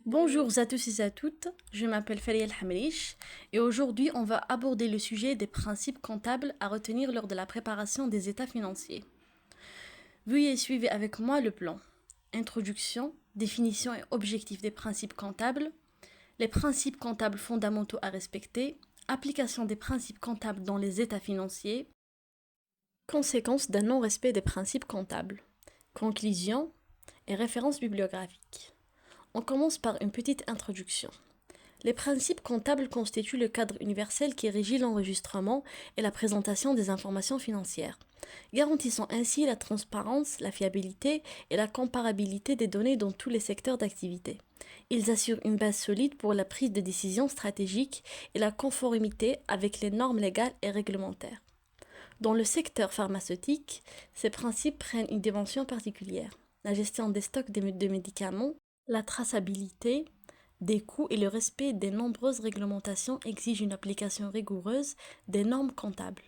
Bonjour à tous et à toutes, je m'appelle Falia El et aujourd'hui on va aborder le sujet des principes comptables à retenir lors de la préparation des états financiers. Veuillez suivre avec moi le plan. Introduction, définition et objectifs des principes comptables, les principes comptables fondamentaux à respecter, application des principes comptables dans les états financiers, conséquences d'un non-respect des principes comptables, conclusion et références bibliographiques. On commence par une petite introduction. Les principes comptables constituent le cadre universel qui régit l'enregistrement et la présentation des informations financières, garantissant ainsi la transparence, la fiabilité et la comparabilité des données dans tous les secteurs d'activité. Ils assurent une base solide pour la prise de décisions stratégiques et la conformité avec les normes légales et réglementaires. Dans le secteur pharmaceutique, ces principes prennent une dimension particulière. La gestion des stocks de médicaments, la traçabilité des coûts et le respect des nombreuses réglementations exigent une application rigoureuse des normes comptables.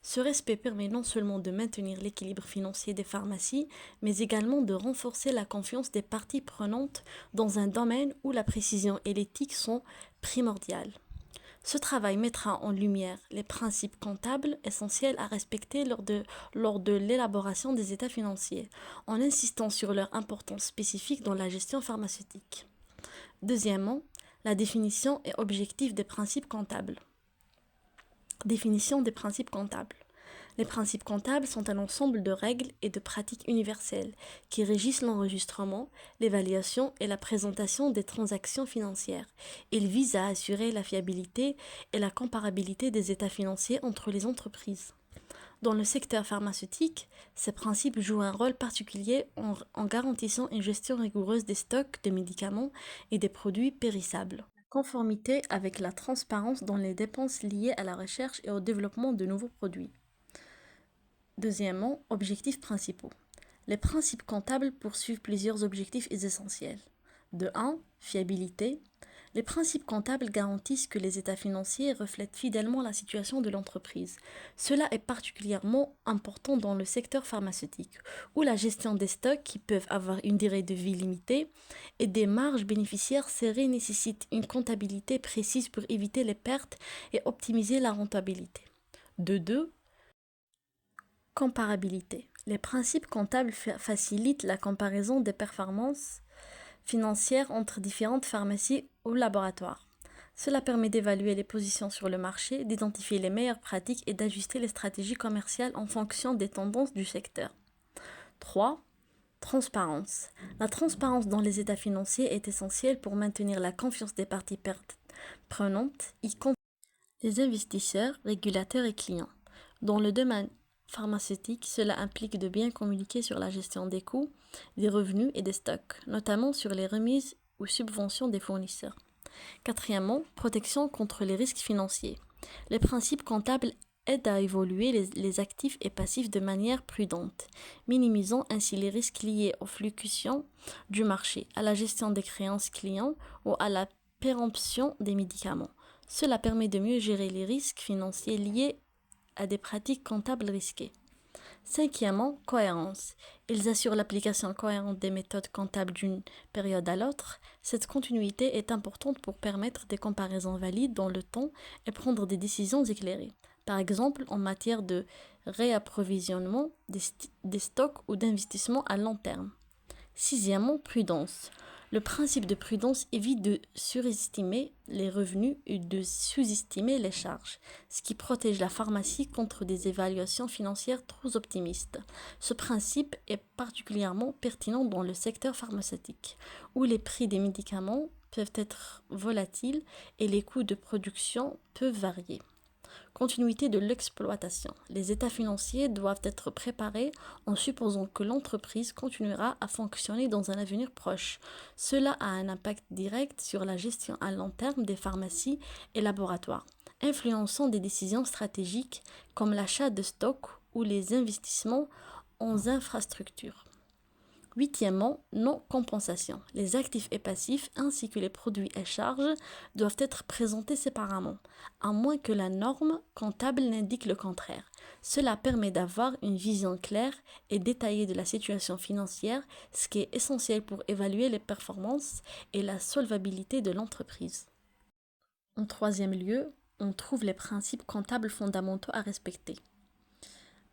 Ce respect permet non seulement de maintenir l'équilibre financier des pharmacies, mais également de renforcer la confiance des parties prenantes dans un domaine où la précision et l'éthique sont primordiales. Ce travail mettra en lumière les principes comptables essentiels à respecter lors de l'élaboration des états financiers, en insistant sur leur importance spécifique dans la gestion pharmaceutique. Deuxièmement, la définition et objectif des principes comptables. Définition des principes comptables. Les principes comptables sont un ensemble de règles et de pratiques universelles qui régissent l'enregistrement, l'évaluation et la présentation des transactions financières. Ils visent à assurer la fiabilité et la comparabilité des états financiers entre les entreprises. Dans le secteur pharmaceutique, ces principes jouent un rôle particulier en garantissant une gestion rigoureuse des stocks de médicaments et des produits périssables. Conformité avec la transparence dans les dépenses liées à la recherche et au développement de nouveaux produits. Deuxièmement, objectifs principaux. Les principes comptables poursuivent plusieurs objectifs essentiels. De 1. Fiabilité. Les principes comptables garantissent que les états financiers reflètent fidèlement la situation de l'entreprise. Cela est particulièrement important dans le secteur pharmaceutique, où la gestion des stocks qui peuvent avoir une durée de vie limitée et des marges bénéficiaires serrées nécessite une comptabilité précise pour éviter les pertes et optimiser la rentabilité. De 2. Comparabilité. Les principes comptables facilitent la comparaison des performances financières entre différentes pharmacies ou laboratoires. Cela permet d'évaluer les positions sur le marché, d'identifier les meilleures pratiques et d'ajuster les stratégies commerciales en fonction des tendances du secteur. 3. Transparence. La transparence dans les états financiers est essentielle pour maintenir la confiance des parties prenantes, y compris les investisseurs, régulateurs et clients. Dans le domaine pharmaceutique, cela implique de bien communiquer sur la gestion des coûts, des revenus et des stocks, notamment sur les remises ou subventions des fournisseurs. Quatrièmement, protection contre les risques financiers. Les principes comptables aident à évoluer les actifs et passifs de manière prudente, minimisant ainsi les risques liés aux fluctuations du marché, à la gestion des créances clients ou à la péremption des médicaments. Cela permet de mieux gérer les risques financiers liés à des pratiques comptables risquées. Cinquièmement, cohérence. Ils assurent l'application cohérente des méthodes comptables d'une période à l'autre. Cette continuité est importante pour permettre des comparaisons valides dans le temps et prendre des décisions éclairées. Par exemple, en matière de réapprovisionnement des stocks ou d'investissement à long terme. Sixièmement, prudence. Le principe de prudence évite de surestimer les revenus et de sous-estimer les charges, ce qui protège la pharmacie contre des évaluations financières trop optimistes. Ce principe est particulièrement pertinent dans le secteur pharmaceutique, où les prix des médicaments peuvent être volatiles et les coûts de production peuvent varier. Continuité de l'exploitation. Les états financiers doivent être préparés en supposant que l'entreprise continuera à fonctionner dans un avenir proche. Cela a un impact direct sur la gestion à long terme des pharmacies et laboratoires, influençant des décisions stratégiques comme l'achat de stocks ou les investissements en infrastructures. Huitièmement, non-compensation. Les actifs et passifs ainsi que les produits et charges doivent être présentés séparément, à moins que la norme comptable n'indique le contraire. Cela permet d'avoir une vision claire et détaillée de la situation financière, ce qui est essentiel pour évaluer les performances et la solvabilité de l'entreprise. En troisième lieu, on trouve les principes comptables fondamentaux à respecter.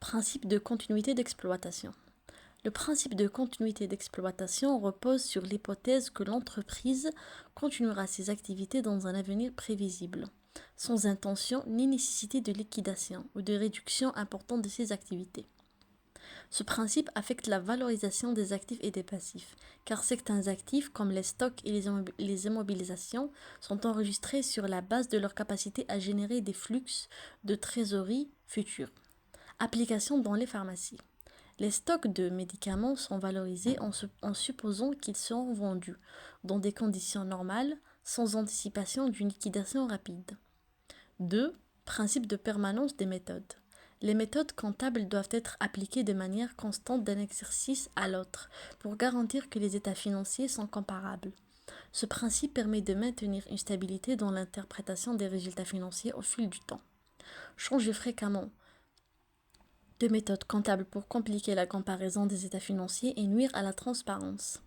Principe de continuité d'exploitation. Le principe de continuité d'exploitation repose sur l'hypothèse que l'entreprise continuera ses activités dans un avenir prévisible, sans intention ni nécessité de liquidation ou de réduction importante de ses activités. Ce principe affecte la valorisation des actifs et des passifs, car certains actifs, comme les stocks et les immobilisations, sont enregistrés sur la base de leur capacité à générer des flux de trésorerie futurs. Application dans les pharmacies. Les stocks de médicaments sont valorisés en supposant qu'ils seront vendus dans des conditions normales, sans anticipation d'une liquidation rapide. 2. Principe de permanence des méthodes. Les méthodes comptables doivent être appliquées de manière constante d'un exercice à l'autre pour garantir que les états financiers sont comparables. Ce principe permet de maintenir une stabilité dans l'interprétation des résultats financiers au fil du temps. Changer fréquemment de méthodes comptables pour compliquer la comparaison des états financiers et nuire à la transparence.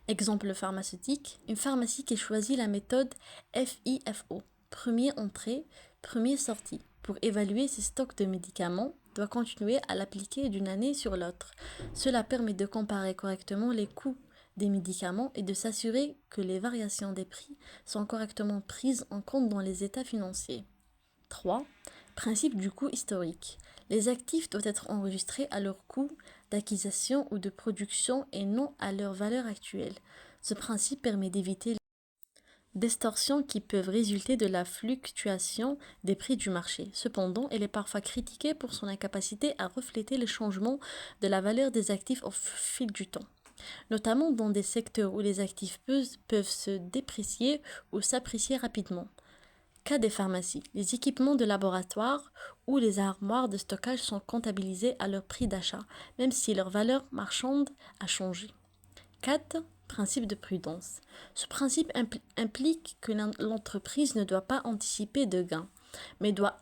Exemple pharmaceutique, une pharmacie qui choisit la méthode FIFO, premier entrée, premier sortie, pour évaluer ses stocks de médicaments, doit continuer à l'appliquer d'une année sur l'autre. Cela permet de comparer correctement les coûts des médicaments et de s'assurer que les variations des prix sont correctement prises en compte dans les états financiers. 3. Principe du coût historique. Les actifs doivent être enregistrés à leur coût d'acquisition ou de production et non à leur valeur actuelle. Ce principe permet d'éviter les distorsions qui peuvent résulter de la fluctuation des prix du marché. Cependant, elle est parfois critiquée pour son incapacité à refléter les changements de la valeur des actifs au fil du temps, notamment dans des secteurs où les actifs peuvent se déprécier ou s'apprécier rapidement. Cas des pharmacies, les équipements de laboratoire ou les armoires de stockage sont comptabilisés à leur prix d'achat, même si leur valeur marchande a changé. 4. Principe de prudence. Ce principe implique que l'entreprise ne doit pas anticiper de gains, mais doit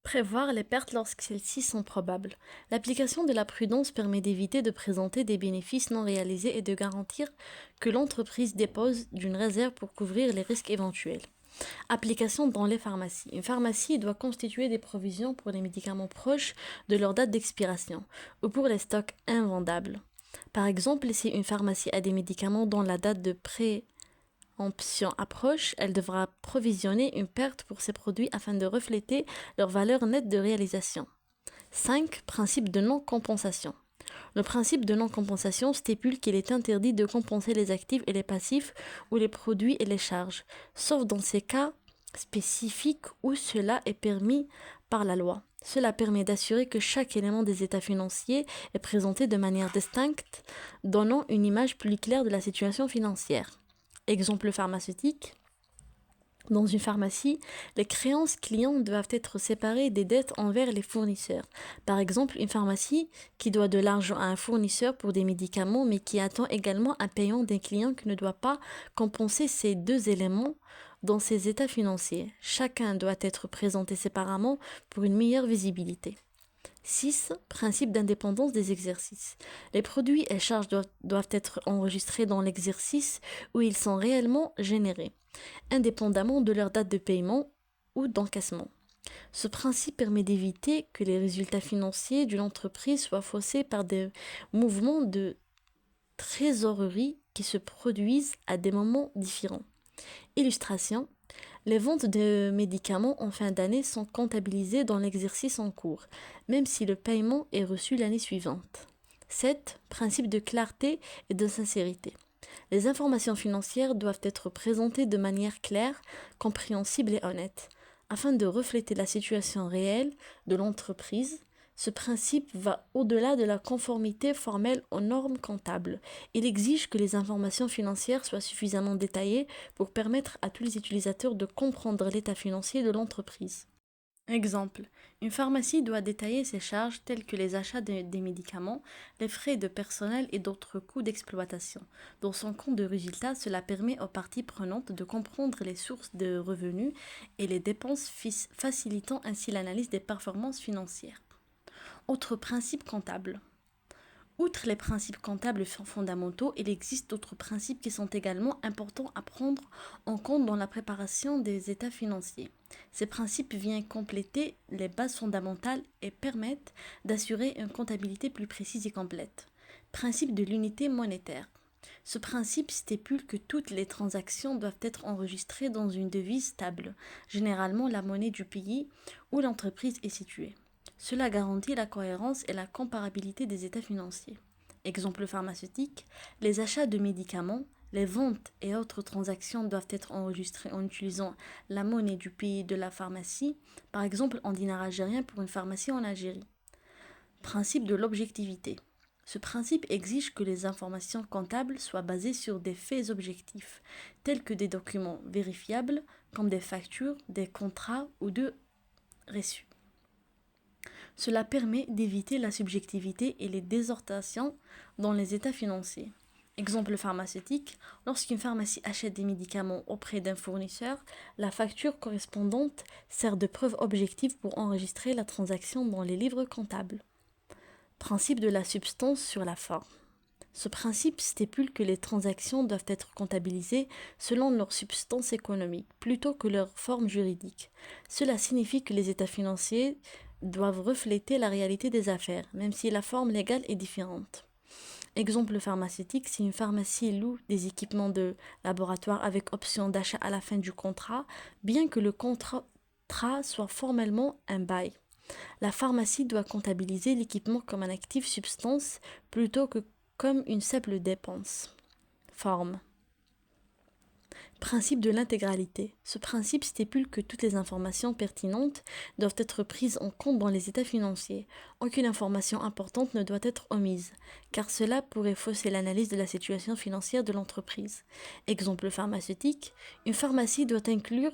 prévoir les pertes lorsque celles-ci sont probables. L'application de la prudence permet d'éviter de présenter des bénéfices non réalisés et de garantir que l'entreprise dépose d'une réserve pour couvrir les risques éventuels. Application dans les pharmacies. Une pharmacie doit constituer des provisions pour les médicaments proches de leur date d'expiration ou pour les stocks invendables. Par exemple, si une pharmacie a des médicaments dont la date de préemption approche, elle devra provisionner une perte pour ces produits afin de refléter leur valeur nette de réalisation. 5. Principe de non-compensation. Le principe de non-compensation stipule qu'il est interdit de compenser les actifs et les passifs ou les produits et les charges, sauf dans ces cas spécifiques où cela est permis par la loi. Cela permet d'assurer que chaque élément des états financiers est présenté de manière distincte, donnant une image plus claire de la situation financière. Exemple pharmaceutique. Dans une pharmacie, les créances clients doivent être séparées des dettes envers les fournisseurs. Par exemple, une pharmacie qui doit de l'argent à un fournisseur pour des médicaments, mais qui attend également un paiement d'un client qui ne doit pas compenser ces deux éléments dans ses états financiers. Chacun doit être présenté séparément pour une meilleure visibilité. 6. Principe d'indépendance des exercices. Les produits et charges doivent être enregistrés dans l'exercice où ils sont réellement générés, indépendamment de leur date de paiement ou d'encaissement. Ce principe permet d'éviter que les résultats financiers d'une entreprise soient faussés par des mouvements de trésorerie qui se produisent à des moments différents. Illustration. Les ventes de médicaments en fin d'année sont comptabilisées dans l'exercice en cours, même si le paiement est reçu l'année suivante. 7. Principe de clarté et de sincérité. Les informations financières doivent être présentées de manière claire, compréhensible et honnête. Afin de refléter la situation réelle de l'entreprise, ce principe va au-delà de la conformité formelle aux normes comptables. Il exige que les informations financières soient suffisamment détaillées pour permettre à tous les utilisateurs de comprendre l'état financier de l'entreprise. Exemple, une pharmacie doit détailler ses charges telles que les achats des médicaments, les frais de personnel et d'autres coûts d'exploitation. Dans son compte de résultat, cela permet aux parties prenantes de comprendre les sources de revenus et les dépenses, facilitant ainsi l'analyse des performances financières. Autre principe comptable. Outre les principes comptables fondamentaux, il existe d'autres principes qui sont également importants à prendre en compte dans la préparation des états financiers. Ces principes viennent compléter les bases fondamentales et permettent d'assurer une comptabilité plus précise et complète. Principe de l'unité monétaire. Ce principe stipule que toutes les transactions doivent être enregistrées dans une devise stable, généralement la monnaie du pays où l'entreprise est située. Cela garantit la cohérence et la comparabilité des états financiers. Exemple pharmaceutique, les achats de médicaments, les ventes et autres transactions doivent être enregistrées en utilisant la monnaie du pays de la pharmacie, par exemple en dinar algérien pour une pharmacie en Algérie. Principe de l'objectivité. Ce principe exige que les informations comptables soient basées sur des faits objectifs, tels que des documents vérifiables, comme des factures, des contrats ou de reçus. Cela permet d'éviter la subjectivité et les désorientations dans les états financiers. Exemple pharmaceutique, lorsqu'une pharmacie achète des médicaments auprès d'un fournisseur, la facture correspondante sert de preuve objective pour enregistrer la transaction dans les livres comptables. Principe de la substance sur la forme. Ce principe stipule que les transactions doivent être comptabilisées selon leur substance économique plutôt que leur forme juridique. Cela signifie que les états financiers doivent refléter la réalité des affaires, même si la forme légale est différente. Exemple pharmaceutique, si une pharmacie loue des équipements de laboratoire avec option d'achat à la fin du contrat, bien que le contrat soit formellement un bail, la pharmacie doit comptabiliser l'équipement comme un actif substance plutôt que comme une simple dépense. Forme. Principe de l'intégralité. Ce principe stipule que toutes les informations pertinentes doivent être prises en compte dans les états financiers. Aucune information importante ne doit être omise, car cela pourrait fausser l'analyse de la situation financière de l'entreprise. Exemple pharmaceutique, une pharmacie doit inclure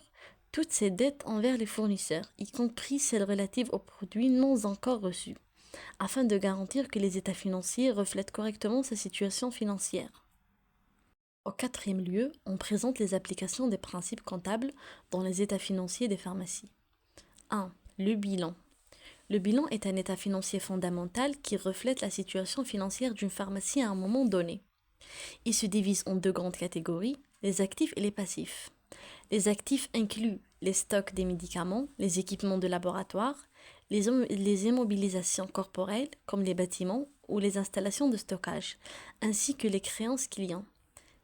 toutes ses dettes envers les fournisseurs, y compris celles relatives aux produits non encore reçus, afin de garantir que les états financiers reflètent correctement sa situation financière. Au quatrième lieu, on présente les applications des principes comptables dans les états financiers des pharmacies. 1. Le bilan. Le bilan est un état financier fondamental qui reflète la situation financière d'une pharmacie à un moment donné. Il se divise en deux grandes catégories, les actifs et les passifs. Les actifs incluent les stocks des médicaments, les équipements de laboratoire, les immobilisations corporelles comme les bâtiments ou les installations de stockage, ainsi que les créances clients.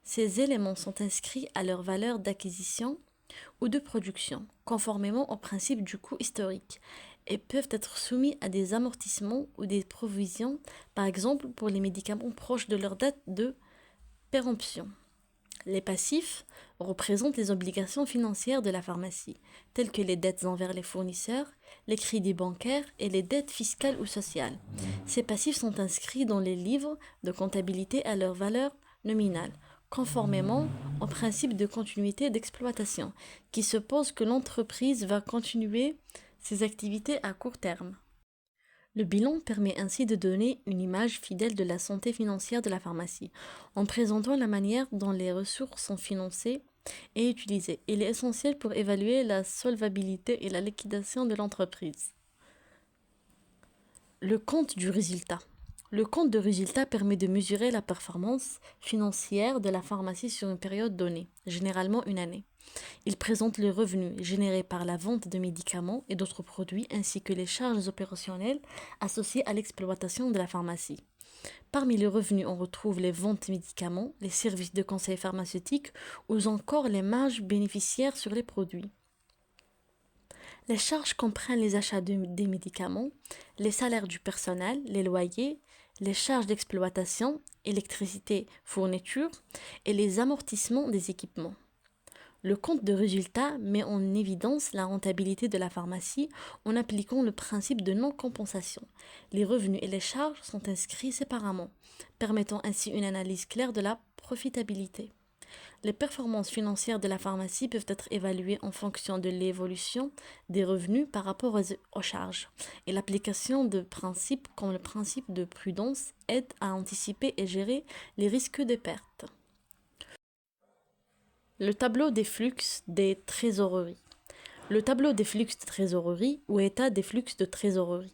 Ces éléments sont inscrits à leur valeur d'acquisition ou de production, conformément au principe du coût historique, et peuvent être soumis à des amortissements ou des provisions, par exemple pour les médicaments proches de leur date de péremption. Les passifs représentent les obligations financières de la pharmacie, telles que les dettes envers les fournisseurs, les crédits bancaires et les dettes fiscales ou sociales. Ces passifs sont inscrits dans les livres de comptabilité à leur valeur nominale, conformément au principe de continuité d'exploitation, qui suppose que l'entreprise va continuer ses activités à court terme. Le bilan permet ainsi de donner une image fidèle de la santé financière de la pharmacie, en présentant la manière dont les ressources sont financées et utilisées. Il est essentiel pour évaluer la solvabilité et la liquidation de l'entreprise. Le compte du résultat. Le compte de résultat permet de mesurer la performance financière de la pharmacie sur une période donnée, généralement une année. Il présente les revenus générés par la vente de médicaments et d'autres produits ainsi que les charges opérationnelles associées à l'exploitation de la pharmacie. Parmi les revenus, on retrouve les ventes de médicaments, les services de conseil pharmaceutique ou encore les marges bénéficiaires sur les produits. Les charges comprennent les achats des médicaments, les salaires du personnel, les loyers, les charges d'exploitation, électricité, fourniture et les amortissements des équipements. Le compte de résultat met en évidence la rentabilité de la pharmacie en appliquant le principe de non-compensation. Les revenus et les charges sont inscrits séparément, permettant ainsi une analyse claire de la profitabilité. Les performances financières de la pharmacie peuvent être évaluées en fonction de l'évolution des revenus par rapport aux charges. Et l'application de principes comme le principe de prudence aide à anticiper et gérer les risques de perte. Le tableau des flux des trésoreries. Le tableau des flux de trésorerie ou état des flux de trésorerie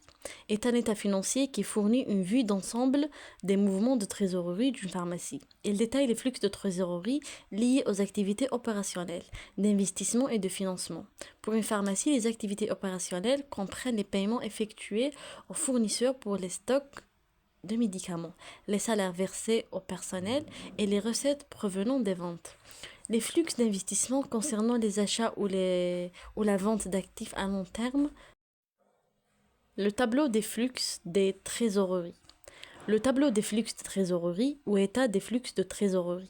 est un état financier qui fournit une vue d'ensemble des mouvements de trésorerie d'une pharmacie. Il détaille les flux de trésorerie liés aux activités opérationnelles, d'investissement et de financement. Pour une pharmacie, les activités opérationnelles comprennent les paiements effectués aux fournisseurs pour les stocks de médicaments, les salaires versés au personnel et les recettes provenant des ventes. Les flux d'investissement concernant les achats ou la vente d'actifs à long terme. Le tableau des flux des trésoreries. Le tableau des flux de trésorerie ou état des flux de trésorerie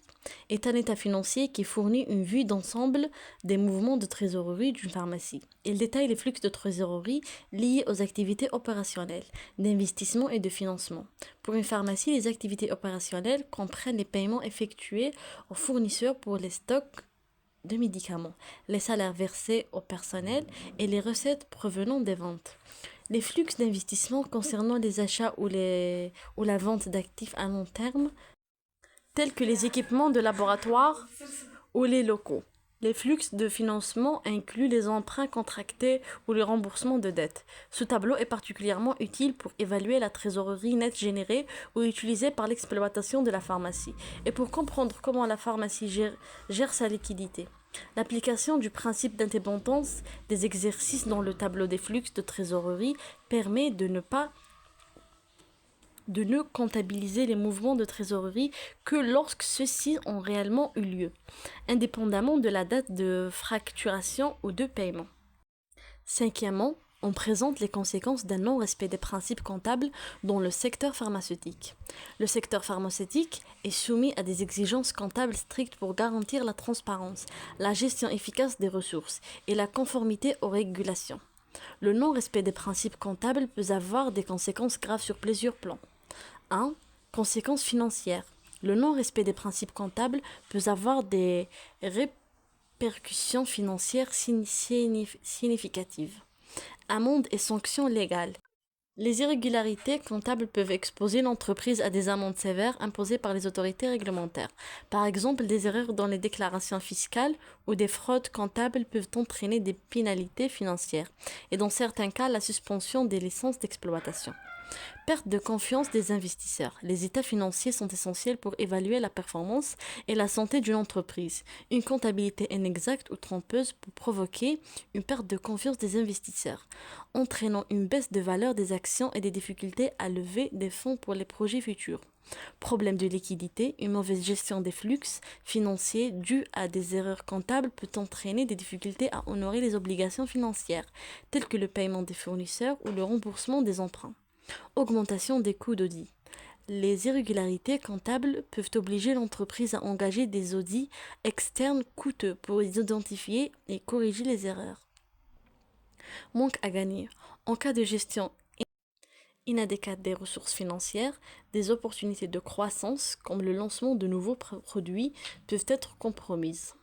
est un état financier qui fournit une vue d'ensemble des mouvements de trésorerie d'une pharmacie. Il détaille les flux de trésorerie liés aux activités opérationnelles, d'investissement et de financement. Pour une pharmacie, les activités opérationnelles comprennent les paiements effectués aux fournisseurs pour les stocks de médicaments, les salaires versés au personnel et les recettes provenant des ventes. Les flux d'investissement concernant les achats ou la vente d'actifs à long terme, tels que les équipements de laboratoire ou les locaux. Les flux de financement incluent les emprunts contractés ou le remboursement de dettes. Ce tableau est particulièrement utile pour évaluer la trésorerie nette générée ou utilisée par l'exploitation de la pharmacie et pour comprendre comment la pharmacie gère sa liquidité. L'application du principe d'indépendance des exercices dans le tableau des flux de trésorerie permet de ne comptabiliser les mouvements de trésorerie que lorsque ceux-ci ont réellement eu lieu, indépendamment de la date de fracturation ou de paiement. Cinquièmement, on présente les conséquences d'un non-respect des principes comptables dans le secteur pharmaceutique. Le secteur pharmaceutique est soumis à des exigences comptables strictes pour garantir la transparence, la gestion efficace des ressources et la conformité aux régulations. Le non-respect des principes comptables peut avoir des conséquences graves sur plusieurs plans. 1. Conséquences financières. Le non-respect des principes comptables peut avoir des répercussions financières significatives. Amendes et sanctions légales. Les irrégularités comptables peuvent exposer l'entreprise à des amendes sévères imposées par les autorités réglementaires. Par exemple, des erreurs dans les déclarations fiscales ou des fraudes comptables peuvent entraîner des pénalités financières et dans certains cas la suspension des licences d'exploitation. Perte de confiance des investisseurs. Les états financiers sont essentiels pour évaluer la performance et la santé d'une entreprise. Une comptabilité inexacte ou trompeuse peut provoquer une perte de confiance des investisseurs, entraînant une baisse de valeur des actions et des difficultés à lever des fonds pour les projets futurs. Problème de liquidité, une mauvaise gestion des flux financiers due à des erreurs comptables peut entraîner des difficultés à honorer les obligations financières, telles que le paiement des fournisseurs ou le remboursement des emprunts. Augmentation des coûts d'audit. Les irrégularités comptables peuvent obliger l'entreprise à engager des audits externes coûteux pour identifier et corriger les erreurs. Manque à gagner. En cas de gestion inadéquate des ressources financières, des opportunités de croissance, comme le lancement de nouveaux produits, peuvent être compromises.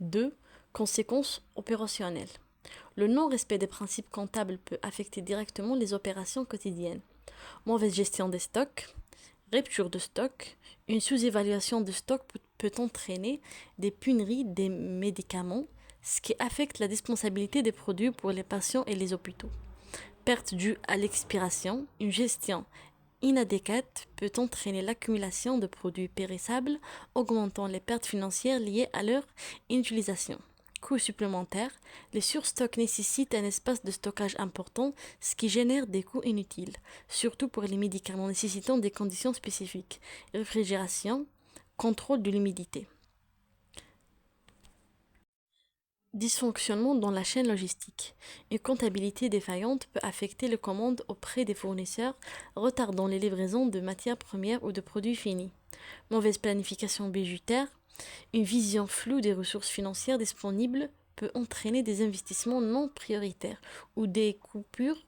2. Conséquences opérationnelles. Le non-respect des principes comptables peut affecter directement les opérations quotidiennes. Mauvaise gestion des stocks, rupture de stock, une sous-évaluation de stock peut entraîner des pénuries des médicaments, ce qui affecte la disponibilité des produits pour les patients et les hôpitaux. Perte due à l'expiration, une gestion inadéquate peut entraîner l'accumulation de produits périssables, augmentant les pertes financières liées à leur inutilisation. Coûts supplémentaires, les surstocks nécessitent un espace de stockage important, ce qui génère des coûts inutiles, surtout pour les médicaments nécessitant des conditions spécifiques. Réfrigération, contrôle de l'humidité. Dysfonctionnement dans la chaîne logistique. Une comptabilité défaillante peut affecter les commandes auprès des fournisseurs, retardant les livraisons de matières premières ou de produits finis. Mauvaise planification budgétaire. Une vision floue des ressources financières disponibles peut entraîner des investissements non prioritaires ou des coupures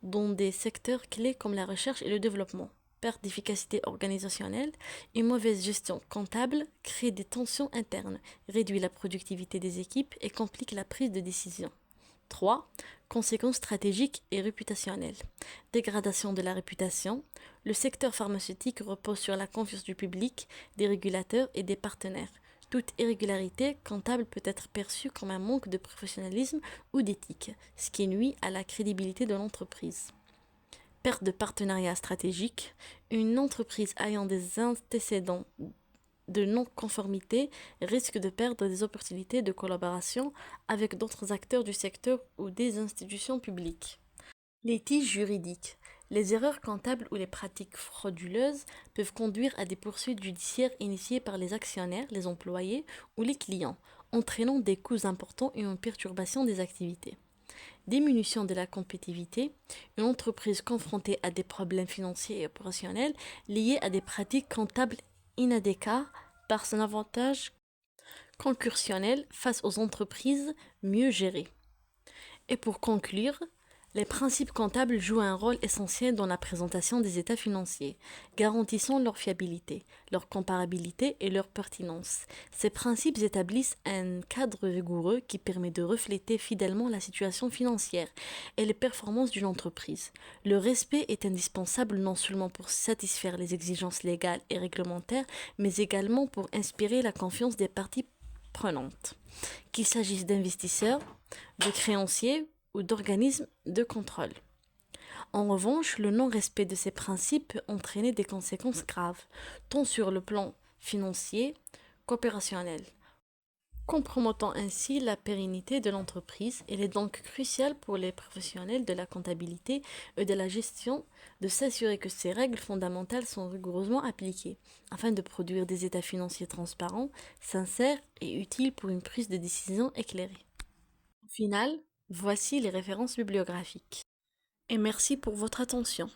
dans des secteurs clés comme la recherche et le développement. perte d'efficacité organisationnelle, une mauvaise gestion comptable crée des tensions internes, réduit la productivité des équipes et complique la prise de décision. 3. Conséquences stratégiques et réputationnelles. Dégradation de la réputation. Le secteur pharmaceutique repose sur la confiance du public, des régulateurs et des partenaires. Toute irrégularité comptable peut être perçue comme un manque de professionnalisme ou d'éthique, ce qui nuit à la crédibilité de l'entreprise. Perte de partenariat stratégique. Une entreprise ayant des antécédents de non-conformité risque de perdre des opportunités de collaboration avec d'autres acteurs du secteur ou des institutions publiques. Litige juridique. Les erreurs comptables ou les pratiques frauduleuses peuvent conduire à des poursuites judiciaires initiées par les actionnaires, les employés ou les clients, entraînant des coûts importants et une perturbation des activités. Diminution de la compétitivité. Une entreprise confrontée à des problèmes financiers et opérationnels liés à des pratiques comptables inadéquates par son avantage concurrentiel face aux entreprises mieux gérées. Et pour conclure, les principes comptables jouent un rôle essentiel dans la présentation des états financiers, garantissant leur fiabilité, leur comparabilité et leur pertinence. Ces principes établissent un cadre rigoureux qui permet de refléter fidèlement la situation financière et les performances d'une entreprise. Le respect est indispensable non seulement pour satisfaire les exigences légales et réglementaires, mais également pour inspirer la confiance des parties prenantes, qu'il s'agisse d'investisseurs, de créanciers ou d'organismes de contrôle. En revanche, le non-respect de ces principes peut entraîner des conséquences graves, tant sur le plan financier qu'opérationnel, compromettant ainsi la pérennité de l'entreprise. Il est donc crucial pour les professionnels de la comptabilité et de la gestion de s'assurer que ces règles fondamentales sont rigoureusement appliquées, afin de produire des états financiers transparents, sincères et utiles pour une prise de décision éclairée. Au final, voici les références bibliographiques. Et merci pour votre attention.